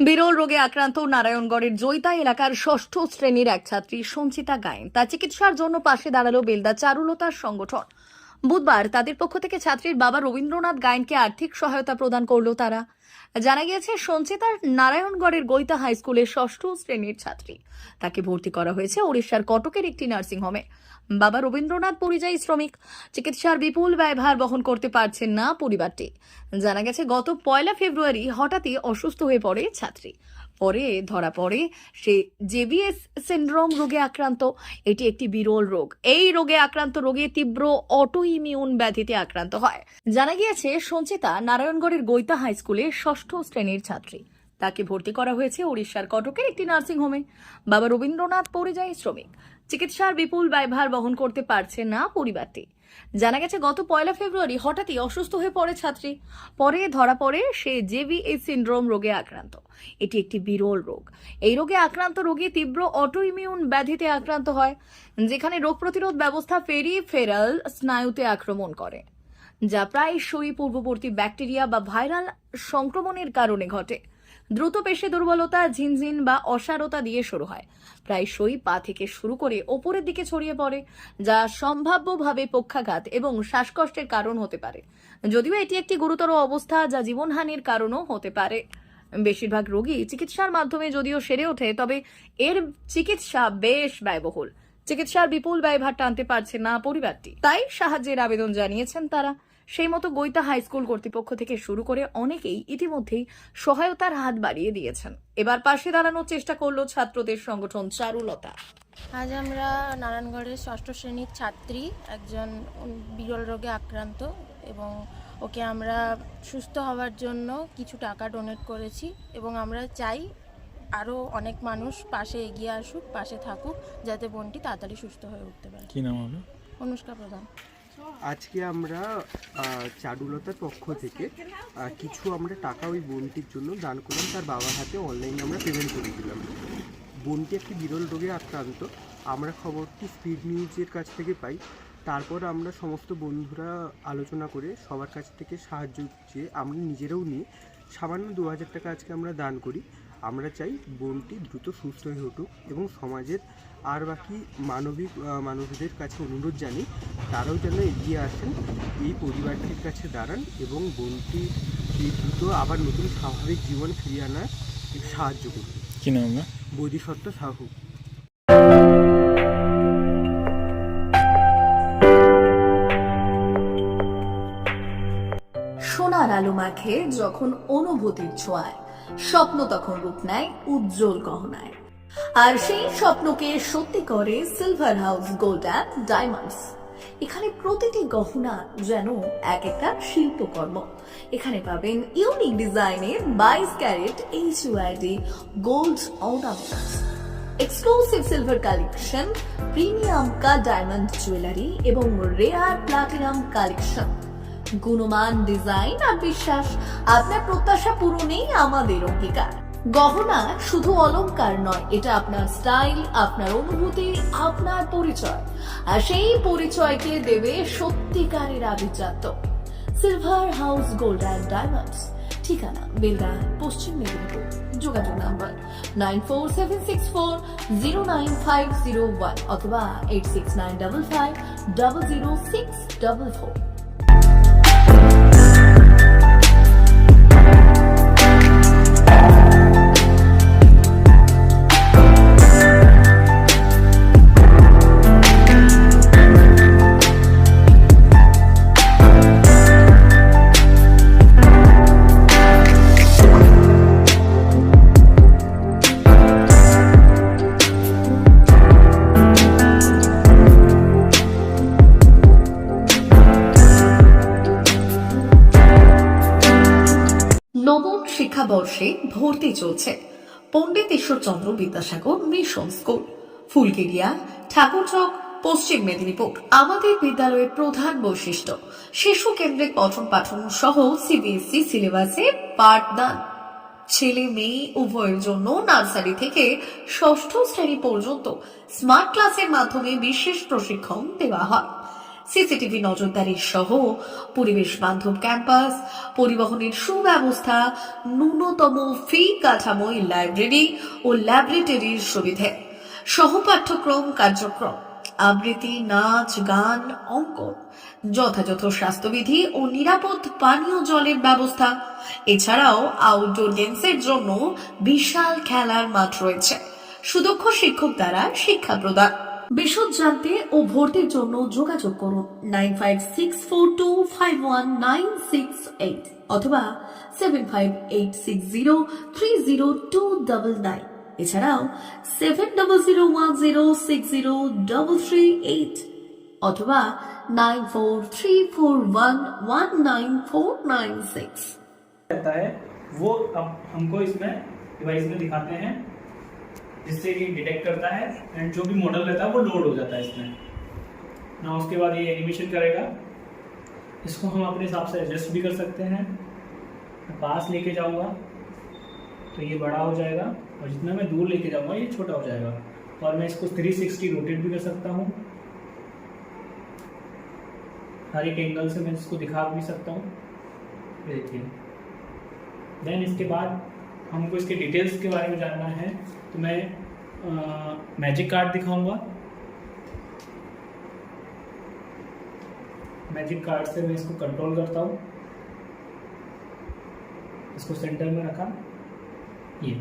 বিরল রোগে আক্রান্ত নারায়ণগড়ের জৈতা এলাকার ষষ্ঠ শ্রেণীর এক ছাত্রী সঞ্চিতা গায়েন তার চিকিৎসার জন্য পাশে দাঁড়ালো বেলদা চারুলতার সংগঠন। বুধবার তাদের পক্ষ থেকে ছাত্রীর বাবা রবীন্দ্রনাথ গায়েনকে আর্থিক সহায়তা প্রদান করলো তারা। জানা গিয়েছে সঞ্চিতার নারায়ণগড়ের গৈতা হাই স্কুলের ষষ্ঠ শ্রেণীর ছাত্রী। তাকে ভর্তি করা হয়েছে ওড়িশার কটকের একটি নার্সিংহোমে। বাবা রবীন্দ্রনাথ পরিযায়ী শ্রমিক, চিকিৎসার বিপুল ব্যয়ভার বহন করতে পারছেন না পরিবারটি। জানা গেছে গত 1 ফেব্রুয়ারি হঠাৎই অসুস্থ হয়ে পড়ে ছাত্রী। পরে ধরা পড়ে সে জেভিএস সিন্ড্রোম রোগে আক্রান্ত। এটি একটি বিরল রোগ। এই রোগে আক্রান্ত রোগী তীব্র অটো ইমিউন ব্যাধিতে আক্রান্ত হয়। জানা গিয়েছে সঞ্চিতা নারায়ণগড়ের গৈতা হাই স্কুলের ষষ্ঠ শ্রেণীর ছাত্রী। তাকে ভর্তি করা হয়েছে ওড়িশার কটকের একটি নার্সিংহোমে। বাবা রবীন্দ্রনাথ পরিযায়ী শ্রমিক, চিকিৎসার বিপুল ব্যয়ভার বহন করতে পারছে না পরিবারটি। জানা গেছে গত 1 ফেব্রুয়ারি হঠাৎই অসুস্থ হয়ে পড়ে ছাত্রী। পরে ধরা পড়ে সে জেভিএস সিন্ড্রোম রোগে আক্রান্ত। এটি একটি বিরল রোগ। এই রোগে আক্রান্ত রোগী তীব্র অটো ইমিউন ব্যাধিতে আক্রান্ত হয়, যেখানে রোগ প্রতিরোধ ব্যবস্থা পেরিফেরাল স্নায়ুতে আক্রমণ করে, যা প্রায়শই পূর্ববর্তী ব্যাকটেরিয়া বা ভাইরাল সংক্রমণের কারণে ঘটে। দ্রুত পেশি দুর্বলতা, ঝিনঝিন বা অসারতা দিয়ে শুরু হয়। প্রায়শই পা থেকে শুরু করে ওপরের দিকে ছড়িয়ে পড়ে, যা সম্ভাব্যভাবে পক্ষাঘাত এবং শ্বাসকষ্টের কারণ হতে পারে। যদিও এটি একটি গুরুতর অবস্থা যা জীবনহানির কারণও হতে পারে। বেশিরভাগ রোগী চিকিৎসার মাধ্যমে যদিও সেরে ওঠে, তবে এর চিকিৎসা বেশ ব্যয়বহুল। চিকিৎসার বিপুল ব্যয়ভার টানতে পারছে না পরিবারটি, তাই সাহায্যের আবেদন জানিয়েছেন তারা। সেই মতো গৈতা হাই স্কুল কর্তৃপক্ষ থেকে শুরু করে অনেকেই ইতিমধ্যেই সহায়তার হাত বাড়িয়ে দিয়েছেন। এবার পাশে দাঁড়ানোর চেষ্টা করলো ছাত্রদের সংগঠন চারুলতা। আজ আমরা নারায়ণগড়ের ষষ্ঠ শ্রেণীর ছাত্রী, একজন বিরল রোগে আক্রান্ত, এবং ওকে আমরা সুস্থ হওয়ার জন্য কিছু টাকা ডোনেট করেছি এবং আমরা চাই আরও অনেক মানুষ পাশে এগিয়ে আসুক, পাশে থাকুক, যাতে বোনটি তাড়াতাড়ি সুস্থ হয়ে উঠতে পারে। কি নাম হবে? অনুষ্কা প্রধান। আজকে আমরা চারুলতার পক্ষ থেকে কিছু আমরা টাকা ওই বোনটির জন্য দান করলাম। তার বাবার হাতে অনলাইনে আমরা পেমেন্ট করে দিলাম। বোনটি একটি বিরল রোগে আক্রান্ত। আমরা খবরটি স্পিড নিউজের কাছ থেকে পাই। তারপর আমরা সমস্ত বন্ধুরা আলোচনা করে সবার কাছ থেকে সাহায্য চেয়ে আমরা নিজেরাও নিয়ে সামান্য 2000 টাকা আজকে আমরা দান করি। আমরা চাই বোনটি দ্রুত সুস্থ হয়ে উঠুক এবং সমাজের আর বাকি মানবীদের কাছে অনুরোধ জানি তারাও যেন এগিয়ে আসেন, এই পরিবারটির কাছে দাঁড়ান এবং বোনটি দ্রুত আবার নতুন স্বাভাবিক জীবন ফিরিয়ে আনার সাহায্য করুন। কি নাম না? বোধিসত্ত্ব সাহু। সোনার আলো মাখে যখন অনুভূতির ছোঁয়ায়, স্বপ্ন তখন রূপ নেয় উজ্জ্বল গহনায়। আর সেই স্বপ্নকে সত্যি করে silver house gold and diamonds. এখানে প্রতিটি গহনা যেন এক একটা শিল্পকর্ম। এখানে পাবেন ইউনিক ডিজাইনের 22 carat HUID gold ornaments, exclusive silver collection, premium cut diamond jewellery এবং রেয়ার প্লাটিনাম কালেকশন। গুণমান, ডিজাইন আর বিশ্বাস, আপনার প্রত্যাশা পূরণেই আমাদের অঙ্গীকার। গহনা শুধু অলংকার নয়, এটা আপনার স্টাইল, আপনার অনুভূতি, আপনার পরিচয়। আর সেই পরিচয়কে দেবে সত্যিকারের আভিজাত্য। Silver house gold and diamonds, ঠিকানা বেলদা, পশ্চিম মেদিনীপুর। যোগাযোগ নাম্বার 9476409501 অথবা 8695500644। নবম শিক্ষাবর্ষে ভর্তি চলছে পণ্ডিত ঈশ্বরচন্দ্র বিদ্যাসাগর মিশন স্কুল, ফুলকেরিয়া, ঠাকুরচক, পশ্চিম মেদিনীপুর। আমাদের বিদ্যালয়ের প্রধান বৈশিষ্ট্য শিশু কেন্দ্রিক পঠন পাঠন সহ CBSE সিলেবাসে পাঠদান। ছেলে মেয়ে উভয়ের জন্য নার্সারি থেকে ষষ্ঠ শ্রেণী পর্যন্ত স্মার্ট ক্লাসের মাধ্যমে বিশেষ প্রশিক্ষণ দেওয়া হয়। সিসিটিভি নজরদারি সহ পরিবেশ বান্ধব ক্যাম্পাস, পরিবহনের সুব্যবস্থা, ন্যূনতম ফি কাঠামোয় লাইব্রেরি ও ল্যাবরেটরির সুবিধে, সহপাঠ্যক্রম কার্যক্রম, আবৃত্তি, নাচ, গান, অঙ্কন, যথাযথ স্বাস্থ্যবিধি ও নিরাপদ পানীয় জলের ব্যবস্থা। এছাড়াও আউটডোর গেমসের জন্য বিশাল খেলার মাঠ রয়েছে। সুদক্ষ শিক্ষক দ্বারা শিক্ষা প্রদান। বিশদ জানতে ও ভর্তির জন্য যোগাযোগ করুন 9564251968 অথবা 7586030299। এছাড়াও 7001060338 অথবা 9434119496। रहता है वो अब हमको इसमें डिवाइस में दिखाते हैं, जिससे ये डिटेक्ट करता है एंड जो भी मॉडल रहता है वो लोड हो जाता है इसमें ना। उसके बाद ये एनिमेशन करेगा, इसको हम अपने हिसाब से एडजस्ट भी कर सकते हैं। मैं पास लेके जाऊंगा तो ये बड़ा हो जाएगा और जितना मैं दूर लेके जाऊंगा ये छोटा हो जाएगा। और मैं इसको 360 रोटेट भी कर सकता हूँ, हर एक एंगल से मैं इसको दिखा भी सकता हूँ। देखिए, देन इसके बाद हमको इसके डिटेल्स के बारे में जानना है तो मैं मैजिक कार्ड दिखाऊंगा। मैजिक कार्ड से मैं इसको कंट्रोल करता हूँ, इसको सेंटर में रखा, ये